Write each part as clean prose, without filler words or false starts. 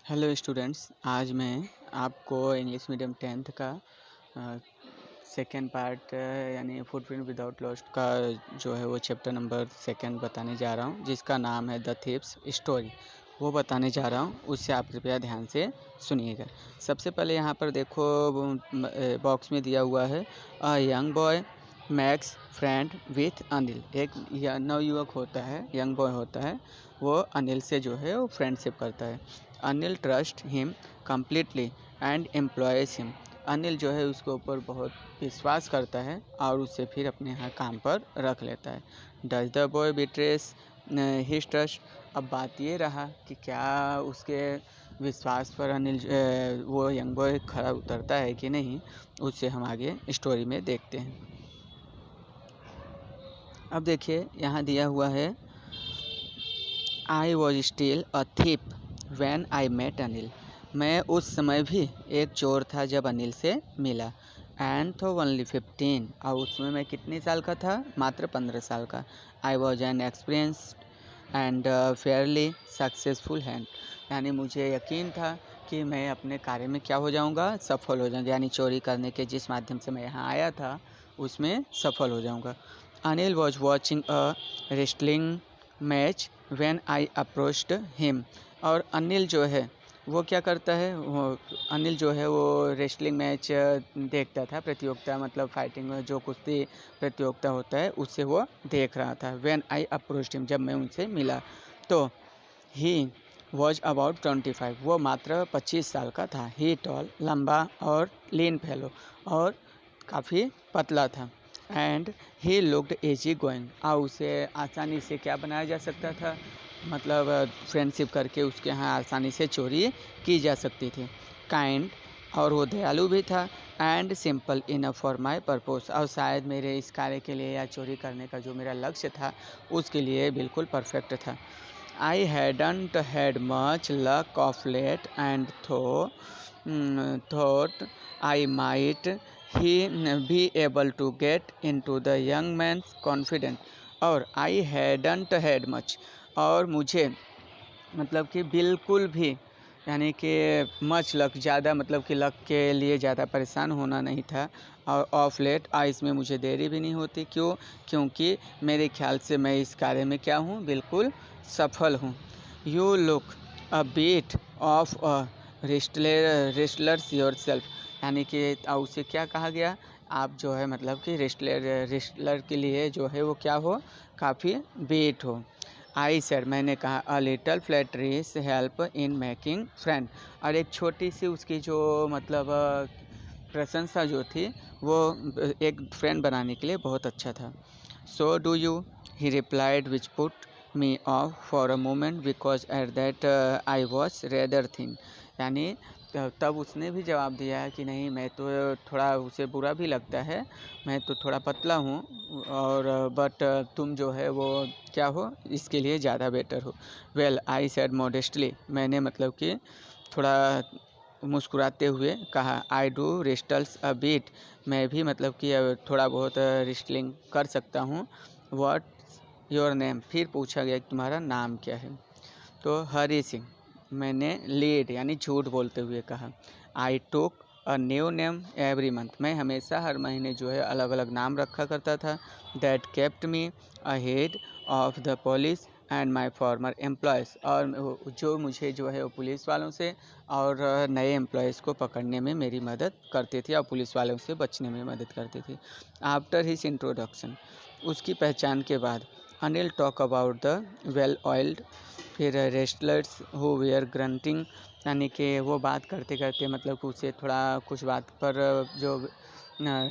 Hello students, आज मैं आपको इंग्लिश मीडियम 10th का सेकेंड पार्ट यानी फुटप्रिंट विदाउट लॉस्ट का जो है वो चैप्टर नंबर सेकेंड बताने जा रहा हूँ, जिसका नाम है द थीव्स स्टोरी। वो बताने जा रहा हूँ, उससे आप कृपया ध्यान से सुनिएगा। सबसे पहले यहाँ पर देखो, बॉक्स में दिया हुआ है a young boy max friend with Anil. एक नवयुवक होता है, यंग बॉय होता है, वो अनिल से जो है वो फ्रेंडशिप करता है। Anil trust him completely and employees him. Anil जो है उसके ऊपर बहुत विश्वास करता है और उसे फिर अपने यहाँ काम पर रख लेता है। Does the boy बिट्रेस his trust. अब बात ये रहा कि क्या उसके विश्वास पर अनिल वो यंग बॉय खरा उतरता है कि नहीं, उससे हम आगे स्टोरी में देखते हैं। अब देखिए यहाँ दिया हुआ है, I was still a thief when I met Anil. मैं उस समय भी एक चोर था जब अनिल से मिला। एंड तो ओनली 15, और उसमें मैं कितने साल का था? मात्र 15 साल का। I was an experienced and Fairlie successful hand. यानी मुझे यकीन था कि मैं अपने कार्य में क्या हो जाऊंगा? सफल हो जाऊंगा। यानी चोरी करने के जिस माध्यम से मैं यहाँ आया था उसमें सफल हो जाऊंगा। Anil was watching a wrestling match when I approached him. और अनिल जो है वो क्या करता है, अनिल जो है वो रेसलिंग मैच देखता था, प्रतियोगिता मतलब फाइटिंग में जो कुश्ती प्रतियोगिता होता है उससे वो देख रहा था। व्हेन आई अप्रोच्ड हिम, जब मैं उनसे मिला तो ही वॉज अबाउट 25, वो मात्र 25 साल का था। ही टॉल, लंबा और लीन फेलो, और काफ़ी पतला था। And he looked AG going, और उसे आसानी से क्या बनाया जा सकता था, मतलब फ्रेंडशिप करके उसके यहाँ आसानी से चोरी की जा सकती थी। काइंड, और वो दयालु भी था। And simple enough for my purpose, और शायद मेरे इस कार्य के लिए या चोरी करने का जो मेरा लक्ष्य था उसके लिए बिल्कुल परफेक्ट था। I hadn't had much luck of late and thought I might he be able to get into the young man's confident. और आई हैडंट हैड मच, और मुझे मतलब कि बिल्कुल भी, यानी कि मच लक, ज़्यादा मतलब कि लक के लिए ज़्यादा परेशान होना नहीं था। और ऑफ लेट, इसमें मुझे देरी भी नहीं होती। क्यों? क्योंकि मेरे ख्याल से मैं इस कार्य में क्या हूँ, बिल्कुल सफल हूँ। You look a bit of a wrestlers yourself. यानी कि उसे क्या कहा गया, आप जो है मतलब कि रेस्टलर के लिए जो है वो क्या हो, काफ़ी बीट हो। आई सर, मैंने कहा, a little flatteries help in making friend. और एक छोटी सी उसकी जो मतलब प्रशंसा जो थी वो एक फ्रेंड बनाने के लिए बहुत अच्छा था। So do you, he replied, which put me of for a moment because at that I was rather thin. यानी तब उसने भी जवाब दिया है कि नहीं, मैं तो थोड़ा, उसे बुरा भी लगता है, मैं तो थोड़ा पतला हूँ, और बट तुम जो है वो क्या हो, इसके लिए ज़्यादा बेटर हो। वेल, आई सेड मॉडेस्टली, मैंने मतलब कि थोड़ा मुस्कुराते हुए कहा, आई डू रेस्टल्स अ बीट, मैं भी मतलब कि थोड़ा बहुत रेस्टलिंग कर सकता हूँ। व्हाट योर नेम, फिर पूछा गया कि तुम्हारा नाम क्या है। तो हरी सिंह, मैंने लीड यानी झूठ बोलते हुए कहा। I took a new name every month, मैं हमेशा हर महीने जो है अलग अलग नाम रखा करता था। That kept me ahead of the police and my farmer employees, और जो मुझे जो है वो पुलिस वालों से और नए एम्प्लॉयज़ को पकड़ने में मेरी मदद करती थी और पुलिस वालों से बचने में मदद करती थी। आफ्टर हिज इंट्रोडक्शन, उसकी पहचान के बाद, Anil talk about the well oiled, फिर रेस्टलर्स हु वेयर ग्रंटिंग, यानी कि वो बात करते करते मतलब कि उसे थोड़ा कुछ बात पर जो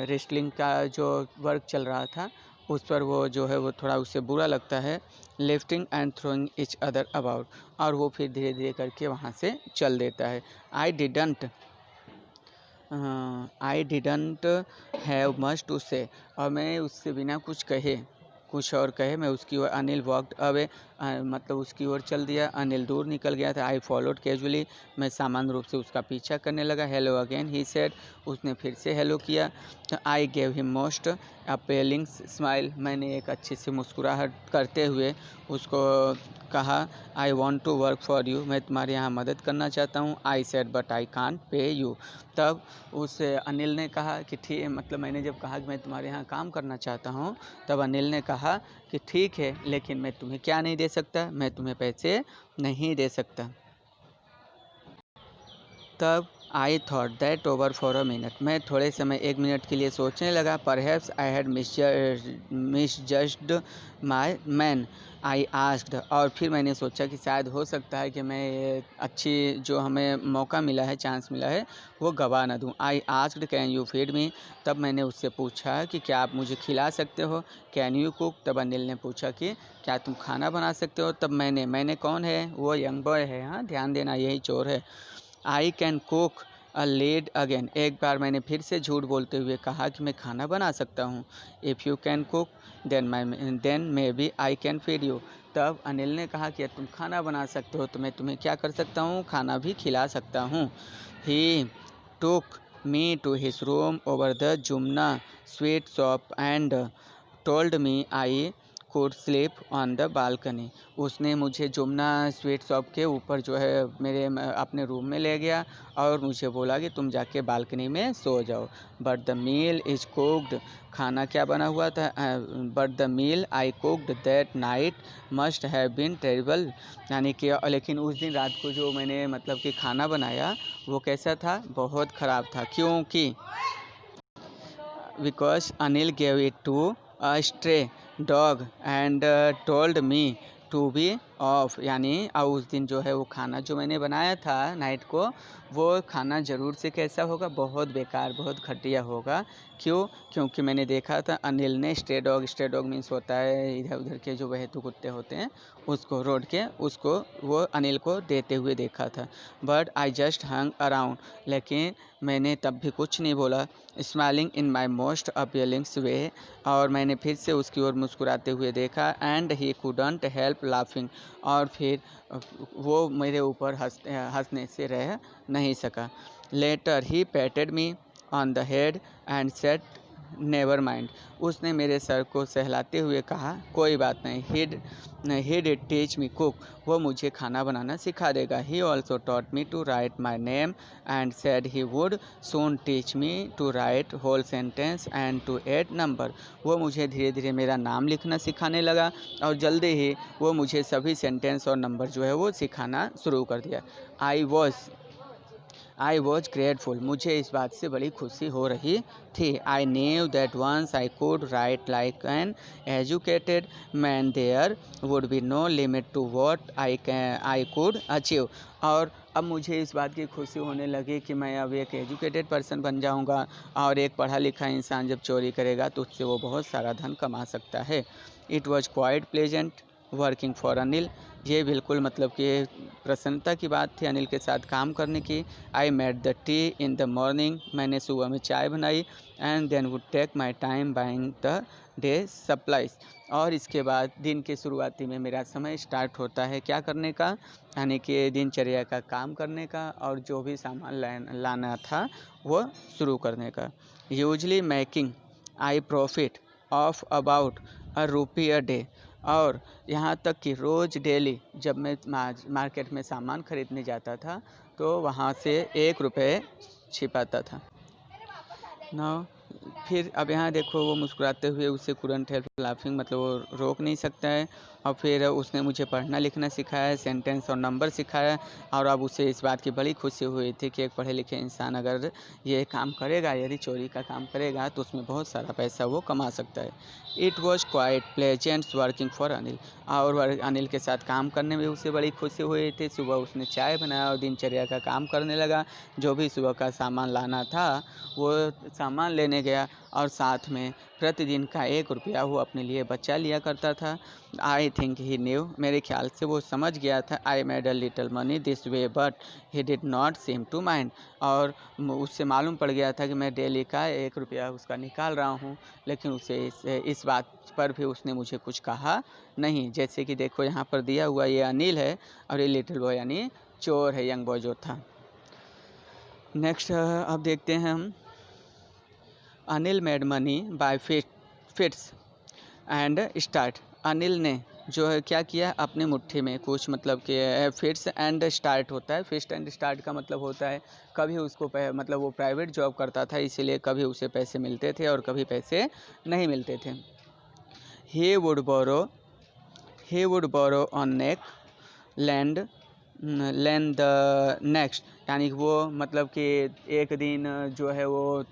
रेस्टलिंग का जो वर्क चल रहा था उस पर वो जो है वो थोड़ा उससे बुरा लगता है। Lifting and throwing each other about, और वो फिर धीरे धीरे करके वहाँ से चल देता है। I didn't have much to say, और मैं उससे बिना कुछ कहे कुछ और कहे मैं उसकी ओर अनिल वॉकड अवे, मतलब उसकी ओर चल दिया। अनिल दूर निकल गया था। आई फॉलोड कैजुअली, मैं सामान्य रूप से उसका पीछा करने लगा। हेलो अगेन ही सेड, उसने फिर से हेलो किया। I gave him most appealing smile, मैंने एक अच्छी सी मुस्कुराहट करते हुए उसको कहा, I want to work for you, मैं तुम्हारे यहाँ मदद करना चाहता हूँ। I said but I can't pay you, तब उस अनिल ने कहा कि ठीक, मतलब मैंने जब कहा कि मैं तुम्हारे यहाँ काम करना चाहता हूँ, तब अनिल ने कहा कि ठीक है, लेकिन मैं तुम्हें क्या नहीं दे सकता, मैं तुम्हें पैसे नहीं दे सकता। तब I thought that over for a minute, मैं थोड़े समय 1 मिनट के लिए सोचने लगा। Perhaps I had misjudged my man, I asked, और फिर मैंने सोचा कि शायद हो सकता है कि मैं ये अच्छी जो हमें मौका मिला है, चांस मिला है, वो गवा ना दूँ। I asked can you feed me, तब मैंने उससे पूछा कि क्या आप मुझे खिला सकते हो। कैन यू कुक, तब अनिल ने पूछा कि क्या तुम खाना बना सकते हो। तब मैंने कौन है, वो यंग बॉय है, हाँ ध्यान देना यही चोर है। I can cook a lead again, एक बार मैंने फिर से झूठ बोलते हुए कहा कि मैं खाना बना सकता हूँ। If you can cook then maybe I can feed you, तब अनिल ने कहा कि तुम खाना बना सकते हो तो मैं तुम्हें क्या कर सकता हूँ, खाना भी खिला सकता हूँ। He took me to his room over the Jumna sweet shop and told me I could sleep on the balcony, उसने मुझे जुमना स्वीट शॉप के ऊपर जो है मेरे अपने रूम में ले गया और मुझे बोला कि तुम जाके बालकनी में सो जाओ। But the meal is cooked, खाना क्या बना हुआ था, but the meal I cooked that night must have been terrible, यानी कि लेकिन उस दिन रात को जो मैंने मतलब कि खाना बनाया वो कैसा था, बहुत ख़राब था। क्योंकि because Anil gave it to a stray dog and told me to be off, यानी और उस दिन जो है वो खाना जो मैंने बनाया था नाइट को, वो खाना ज़रूर से कैसा होगा, बहुत बेकार, बहुत घटिया होगा। क्यों? क्योंकि मैंने देखा था अनिल ने स्ट्रे डॉग मीन्स होता है इधर उधर के जो बहतू कुत्ते होते हैं उसको, रोड के, उसको वो अनिल को देते हुए देखा था। But I just hung around, लेकिन मैंने तब भी कुछ नहीं बोला। स्माइलिंग इन माई मोस्ट अपीलिंग्स वे, और मैंने फिर से उसकी ओर मुस्कुराते हुए देखा। And he couldn't help laughing, और फिर वो मेरे ऊपर हंसने से रह नहीं सका। Later he patted me on the head and said never mind, उसने मेरे सर को सहलाते हुए कहा कोई बात नहीं। He did teach me cook, वो मुझे खाना बनाना सिखा देगा। He also taught me to write my name and said he would soon teach me to write whole sentence and to add number, वो मुझे धीरे धीरे मेरा नाम लिखना सिखाने लगा और जल्दी ही वो मुझे सभी सेंटेंस और नंबर जो है वो सिखाना शुरू कर दिया। आई वॉज ग्रेटफुल, मुझे इस बात से बड़ी खुशी हो रही थी। I knew that once I could write like an educated man there would be no limit to what I could achieve, और अब मुझे इस बात की खुशी होने लगी कि मैं अब एक एजुकेटेड पर्सन बन जाऊंगा, और एक पढ़ा लिखा इंसान जब चोरी करेगा तो उससे वो बहुत सारा धन कमा सकता है। It was quite pleasant working for Anil, ये बिल्कुल मतलब कि प्रसन्नता की बात थी अनिल के साथ काम करने की। I made the tea in the morning, मैंने सुबह में चाय बनाई। And then would take my time buying the day supplies, और इसके बाद दिन के शुरुआती में मेरा समय स्टार्ट होता है क्या करने का, यानी कि दिनचर्या का काम करने का, और जो भी सामान लाना था वो शुरू करने का। Usually making I profit of about ₹1 a day, और यहाँ तक कि रोज़ डेली जब मैं मार्केट में सामान खरीदने जाता था तो वहाँ से ₹1 छिपाता था। ना फिर अब यहाँ देखो वो मुस्कुराते हुए, उसे कुडंट हेल्प लाफिंग, मतलब वो रोक नहीं सकता है। और फिर उसने मुझे पढ़ना लिखना सिखाया, सेंटेंस और नंबर सिखाया, और अब उसे इस बात की बड़ी खुशी हुई थी कि एक पढ़े लिखे इंसान अगर ये काम करेगा, यदि चोरी का काम करेगा तो उसमें बहुत सारा पैसा वो कमा सकता है। It was quite pleasant working for Anil, और अनिल के साथ काम करने में उसे बड़ी खुशी हुई थी। सुबह उसने चाय बनाया और दिनचर्या का काम करने लगा। जो भी सुबह का सामान लाना था वो सामान लेने गया और साथ में प्रतिदिन का 1 रुपया वो अपने लिए बचा लिया करता था। आई थिंक ही न्यू, मेरे ख्याल से वो समझ गया था। I made a little money this way but he did not seem to mind, और उससे मालूम पड़ गया था कि मैं डेली का 1 रुपया उसका निकाल रहा हूँ, लेकिन उसे इस बात पर भी उसने मुझे कुछ कहा नहीं। जैसे कि देखो यहाँ पर दिया हुआ ये अनिल है और ये लिटिल बॉय यानी चोर है, यंग बॉय जो था। नेक्स्ट अब देखते हैं हम। Anil made money by fits and start. Anil ने जो है क्या किया, अपने मुट्ठी में कुछ मतलब कि फिट्स एंड स्टार्ट होता है। फिट्स एंड स्टार्ट का मतलब होता है कभी उसको मतलब वो प्राइवेट जॉब करता था, इसीलिए कभी उसे पैसे मिलते थे और कभी पैसे नहीं मिलते थे। He would borrow on neck land the next, यानी वो मतलब कि एक दिन जो है वो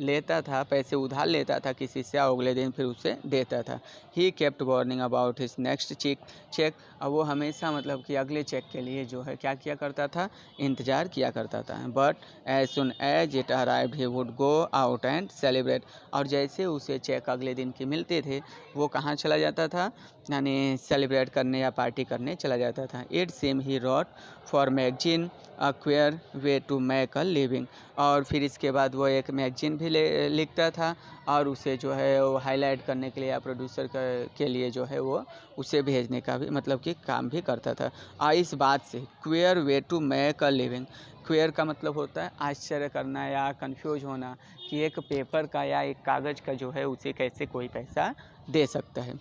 लेता था, पैसे उधार लेता था किसी से, अगले दिन फिर उसे देता था। He kept warning about his next cheque, और वो हमेशा मतलब कि अगले चेक के लिए जो है क्या किया करता था, इंतज़ार किया करता था। But as soon as it arrived he would go out and celebrate, और जैसे उसे चेक अगले दिन के मिलते थे वो कहाँ चला जाता था, यानी सेलिब्रेट करने या पार्टी करने चला जाता था। It seems he wrote for magazine a queer way to make a living, और फिर इसके बाद वो एक मैगजीन भी लिखता था और उसे जो है वो हाईलाइट करने के लिए या प्रोड्यूसर के लिए जो है वो उसे भेजने का भी मतलब कि काम भी करता था। और इस बात से queer way to make a living, queer का मतलब होता है आश्चर्य करना या कंफ्यूज होना कि एक पेपर का या एक कागज़ का जो है उसे कैसे कोई पैसा दे सकता है।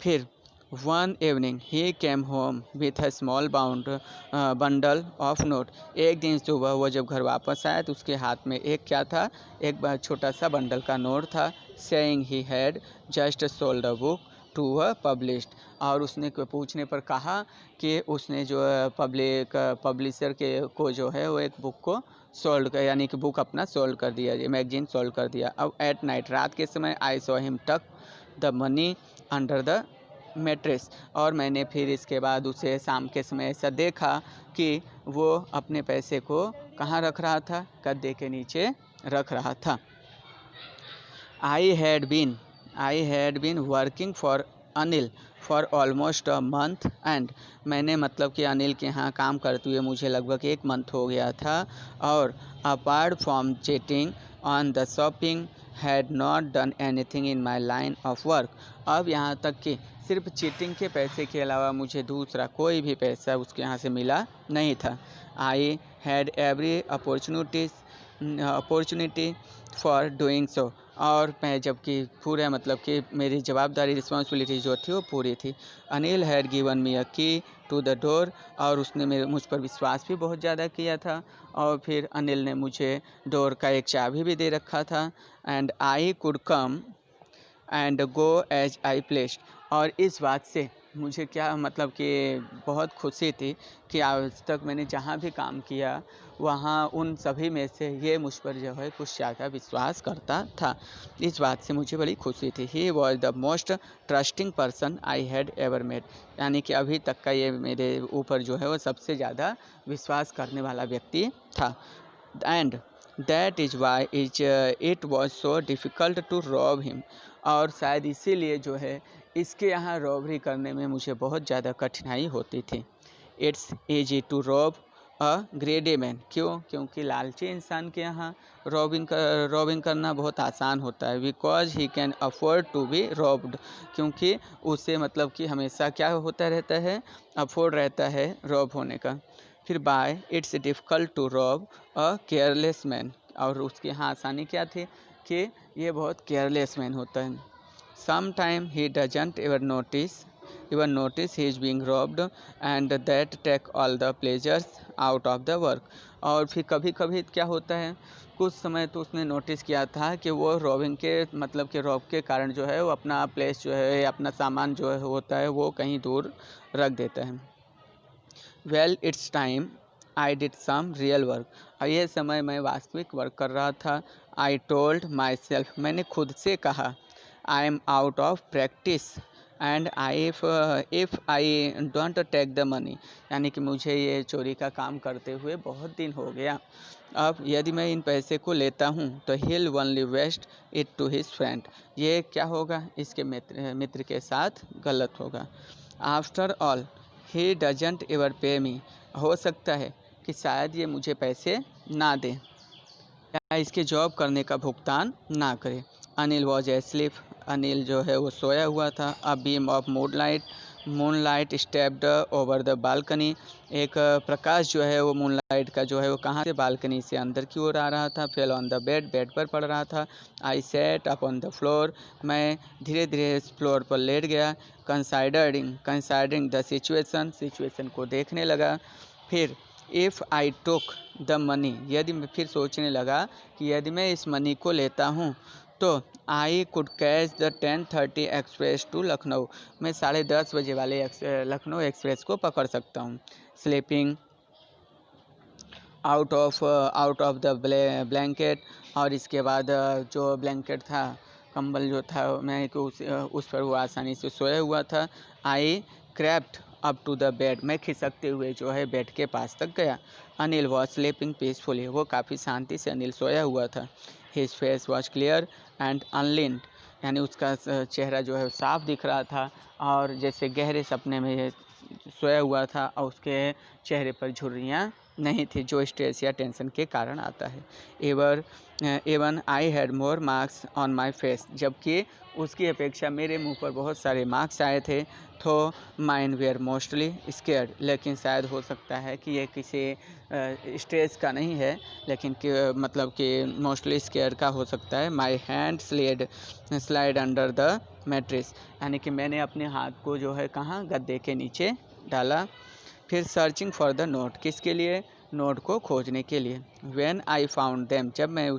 फिर one evening he came home with a small bundle of note, एक दिन सुबह वो जब घर वापस आया तो उसके हाथ में एक क्या था, एक छोटा सा बंडल का नोट था। Saying he had just sold a book to a published, और उसने पूछने पर कहा कि उसने जो पब्लिशर के को जो है वो एक बुक को सोल्ड कर, यानी कि बुक अपना सोल्ड कर दिया, मैगजीन सोल्ड कर दिया। अब एट नाइट, रात के समय, आई सॉ हिम टक the money under the mattress, और मैंने फिर इसके बाद उसे शाम के समय ऐसा देखा कि वो अपने पैसे को कहाँ रख रहा था, गद्दे के नीचे रख रहा था। I had been working for Anil for almost a month and, मैंने मतलब कि अनिल के यहाँ काम करते हुए मुझे लगभग 1 मंथ हो गया था, और apart from cheating on the shopping had not done anything in my line of work, अब यहाँ तक कि सिर्फ चीटिंग के पैसे के अलावा मुझे दूसरा कोई भी पैसा उसके यहाँ से मिला नहीं था। I had every opportunity for doing so, और मैं जबकि पूरा मतलब कि मेरी जवाबदारी रिस्पॉन्सिबिलिटी जो थी वो पूरी थी। अनिल हैड गिवन मी अ की टू द डोर, और उसने मुझ पर विश्वास भी बहुत ज़्यादा किया था, और फिर अनिल ने मुझे डोर का एक चाबी भी दे रखा था। And I could come and go as I pleased, और इस बात से मुझे क्या मतलब कि बहुत खुशी थी कि आज तक मैंने जहाँ भी काम किया वहाँ उन सभी में से ये मुझ पर जो है कुछ ज़्यादा विश्वास करता था, इस बात से मुझे बड़ी खुशी थी। He was the most trusting person I had ever met, यानी कि अभी तक का ये मेरे ऊपर जो है वो सबसे ज़्यादा विश्वास करने वाला व्यक्ति था। And that is why it was so difficult to rob him, और शायद इसीलिए जो है इसके यहाँ रॉबरी करने में मुझे बहुत ज़्यादा कठिनाई होती थी। It's easy to rob a greedy man, क्योंकि लालची इंसान के यहाँ रॉबिंग करना बहुत आसान होता है। Because he can afford to be robbed, क्योंकि उसे मतलब कि हमेशा क्या होता रहता है, अफोर्ड रहता है रॉब होने का। फिर by it's difficult to rob a careless man, और उसकी यहाँ आसानी क्या थी कि ये बहुत केयरलेस मैन होता है। Sometime he doesn't even notice he is being robbed, and that take all the pleasures out of the work, और फिर कभी कभी क्या होता है, कुछ समय तो उसने नोटिस किया था कि वो रॉबिंग के मतलब कि रॉब के कारण जो है वो अपना प्लेस जो है अपना सामान जो है होता है वो कहीं दूर रख देता है। Well it's time I did some real work, और ये समय मैं वास्तविक वर्क कर रहा था। आई टोल्ड माई सेल्फ, मैंने खुद से कहा, I am out of practice and I if I don't take the money, यानी कि मुझे ये चोरी का काम करते हुए बहुत दिन हो गया। अब यदि मैं इन पैसे को लेता हूँ तो he'll only waste it to his friend, ये क्या होगा, इसके मित्र के साथ गलत होगा। After all he doesn't ever पे मी, हो सकता है कि शायद ये मुझे पैसे ना दे या इसके जॉब करने का भुगतान ना करे। अनिल वॉज एस्लीप, अनिल जो है वो सोया हुआ था। A beam of moonlight stepped over the balcony, एक प्रकाश जो है वो मूनलाइट का जो है वो कहाँ से, बालकनी से अंदर की ओर आ रहा था। फेल ऑन द बेड पर पड़ रहा था। I set up on the floor, मैं धीरे धीरे इस फ्लोर पर लेट गया। कंसाइडरिंग द सिचुएशन को देखने लगा। फिर if I took the money, यदि मैं फिर सोचने लगा कि यदि मैं इस मनी को लेता हूँ तो I could catch the 10:30 express to Lucknow, मैं 10:30 बजे वाले लखनऊ एक्सप्रेस को पकड़ सकता हूँ। Sleeping out of the blanket, और इसके बाद जो ब्लैंकेट था, कंबल जो था, मैं उस पर वो आसानी से सोया हुआ था। आई crept up to the bed, मैं खिसकते हुए जो है बेड के पास तक गया। अनिल वॉज स्लीपिंग पीसफुली, वो काफ़ी शांति से अनिल सोया हुआ था। His face was clear and unlined, यानी उसका चेहरा जो है साफ दिख रहा था और जैसे गहरे सपने में सोया हुआ था, और उसके चेहरे पर झुर्रियाँ नहीं थी जो स्ट्रेस या टेंशन के कारण आता है। Even I had more marks on my face, जबकि उसकी अपेक्षा मेरे मुंह पर बहुत सारे मार्क्स आए थे। तो माइंड वेयर मोस्टली स्केयर्ड, लेकिन शायद हो सकता है कि ये किसी स्ट्रेस का नहीं है, लेकिन मतलब कि मोस्टली स्केयर का हो सकता है। My hand slide under the mattress, यानी कि मैंने अपने हाथ को जो है कहाँ, गद्दे के नीचे डाला। फिर सर्चिंग फॉर द नोट, किसके लिए, नोट को खोजने के लिए। व्हेन आई फाउंड देम, जब मैं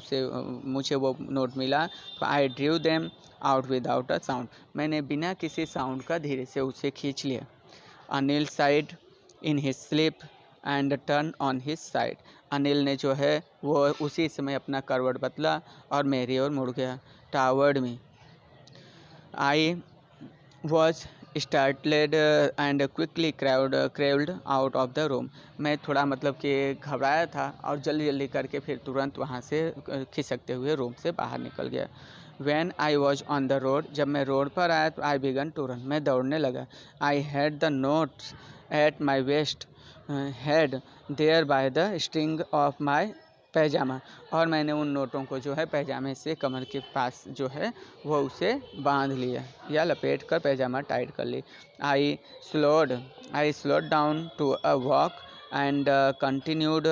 मुझे वो नोट मिला तो I drew them out without a sound, मैंने बिना किसी साउंड का धीरे से उसे खींच लिया। Anil side in his sleep and turn on his side, Anil ने जो है वो उसी समय अपना करवट बदला और मेरी ओर मुड़ गया। Toward me, I was startled and quickly crawled out of the room, मैं थोड़ा मतलब कि घबराया था और जल्दी जल्दी करके फिर तुरंत वहाँ से खिसकते हुए रूम से बाहर निकल गया। When I was on the road, जब मैं रोड पर आया तो I began to run, मैं दौड़ने लगा। I had the notes at my waist, had there by the string of my पैजामा, और मैंने उन नोटों को जो है पैजामे से कमर के पास जो है वो उसे बांध लिया या लपेट कर पैजामा टाइट कर ली। I slowed down to a walk and continued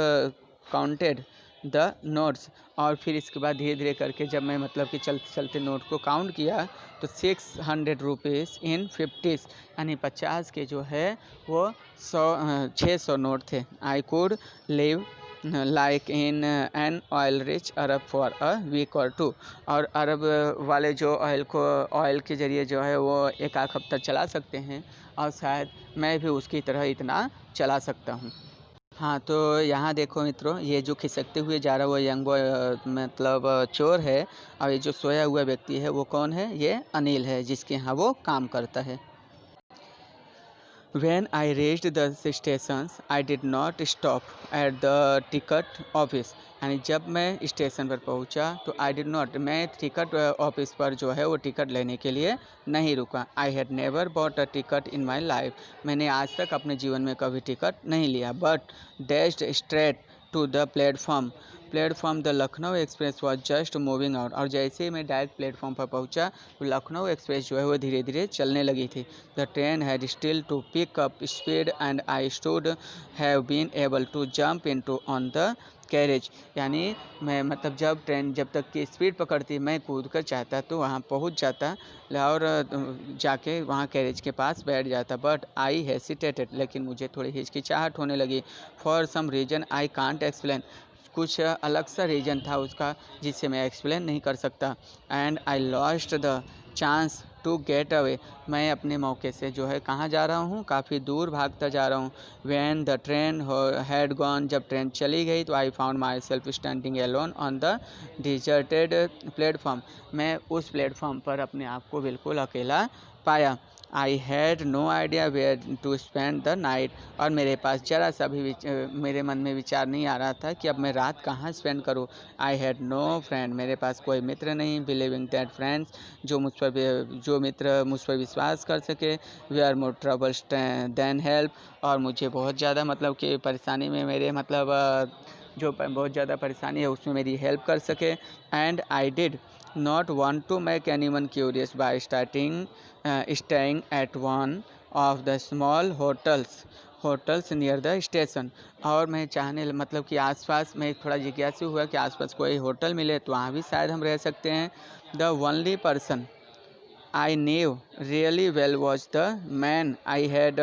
counted the notes, और फिर इसके बाद धीरे धीरे करके जब मैं मतलब कि चलते चलते नोट को काउंट किया तो 600 रुपीज़ इन 50s, यानी 50 के जो है वो 600 नोट थे। I could live like in an oil rich Arab for a week or two, और अरब वाले जो ऑयल के ज़रिए जो है वो एक आध हफ्ता चला सकते हैं, और शायद मैं भी उसकी तरह इतना चला सकता हूँ। हाँ, तो यहाँ देखो मित्रों, ये जो खिसकते हुए जा रहा वो यंग बॉय मतलब चोर है, और ये जो सोया हुआ व्यक्ति है वो कौन है, ये अनिल है जिसके यहाँ वो काम करता है। When I reached the stations, I did not stop at the ticket office, यानी जब मैं स्टेशन पर पहुंचा तो मैं टिकट ऑफिस पर जो है वो टिकट लेने के लिए नहीं रुका। I had never bought a ticket in my life, मैंने आज तक अपने जीवन में कभी टिकट नहीं लिया। But dashed straight to the platform the Lucknow express was just moving out, और जैसे ही मैं डायरेक्ट प्लेटफॉर्म पर पहुंचा तो लखनऊ एक्सप्रेस जो है वो धीरे धीरे चलने लगी थी। The train had still to pick up speed and I stood have been able to jump into on the carriage, यानी मैं मतलब जब तक की स्पीड पकड़ती मैं कूद कर चाहता तो वहाँ पहुँच जाता और जाके वहाँ कैरेज के पास बैठ जाता। बट आई हेसिटेटेड, लेकिन मुझे थोड़ी हिचकिचाहट होने लगी। For some reason I can't explain, कुछ अलग सा रीज़न था उसका जिसे मैं एक्सप्लेन नहीं कर सकता। And I lost the chance to get away, मैं अपने मौके से जो है कहाँ जा रहा हूँ, काफ़ी दूर भागता जा रहा हूँ। When the train had gone, जब ट्रेन चली गई तो I found myself standing alone on the deserted platform, मैं उस प्लेटफॉर्म पर अपने आप को बिल्कुल अकेला पाया। I had no idea where to spend the night, और मेरे पास ज़रा सा भी मेरे मन में विचार नहीं आ रहा था कि अब मैं रात कहाँ स्पेंड करूँ। आई हैड नो फ्रेंड, मेरे पास कोई मित्र नहीं। बिलीविंग दैट फ्रेंड्स, जो मित्र मुझ पर विश्वास कर सके। We are more troubles than help, और मुझे बहुत ज़्यादा मतलब कि परेशानी में मेरे जो बहुत ज़्यादा परेशानी है उसमें मेरी हेल्प कर सके। And I did not want to make anyone curious by staying at one of the small hotels near the station। और मैं चाहने मतलब कि आसपास में थोड़ा जिज्ञासु हुआ कि आसपास कोई होटल मिले तो वहाँ भी शायद हम रह सकते हैं। The only person I knew really well was the man I had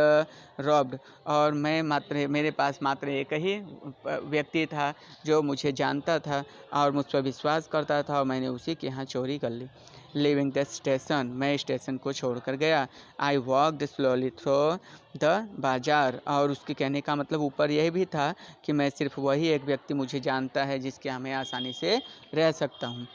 robbed, और मेरे पास मात्र एक ही व्यक्ति था जो मुझे जानता था और मुझ पर विश्वास करता था, और मैंने उसी के यहाँ चोरी कर ली। Leaving the station, मैं स्टेशन को छोड़कर गया। I walked slowly through the बाजार, और उसके कहने का मतलब ऊपर यही भी था कि मैं सिर्फ वही एक व्यक्ति मुझे जानता है जिसके यहाँ मैं आसानी से रह सकता हूँ।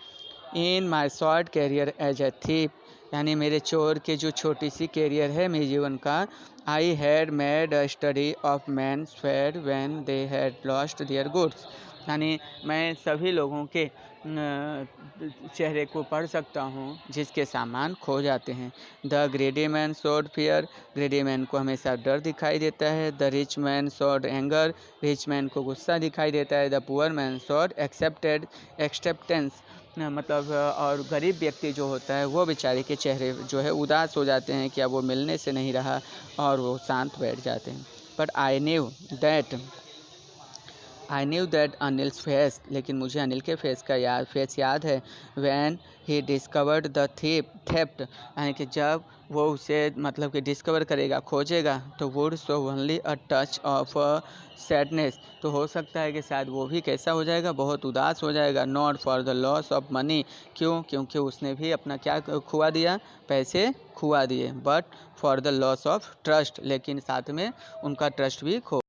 In my short career as a thief, यानी मेरे चोर के जो छोटी सी कैरियर है मेरे जीवन का। I had made a study of man fair when they had lost their goods, यानी मैं सभी लोगों के चेहरे को पढ़ सकता हूँ जिसके सामान खो जाते हैं। The ग्रेडी man showed fear, ग्रेडी man को हमेशा डर दिखाई देता है। The rich man showed anger, rich man को गुस्सा दिखाई देता है। The poor man showed acceptance, मतलब और गरीब व्यक्ति जो होता है वो बेचारे के चेहरे जो है उदास हो जाते हैं कि अब वो मिलने से नहीं रहा और वो शांत बैठ जाते हैं। But I knew that Anil's face, लेकिन मुझे अनिल के फेस याद है। When he discovered the theft, यानी कि जब वो उसे मतलब कि डिस्कवर करेगा, खोजेगा, तो would so only a touch of sadness, तो हो सकता है कि शायद वो भी कैसा हो जाएगा, बहुत उदास हो जाएगा। Not for the loss of money, क्योंकि उसने भी अपना क्या खुआ दिया, पैसे खुआ दिए। But for the loss of trust, लेकिन साथ में उनका ट्रस्ट भी खो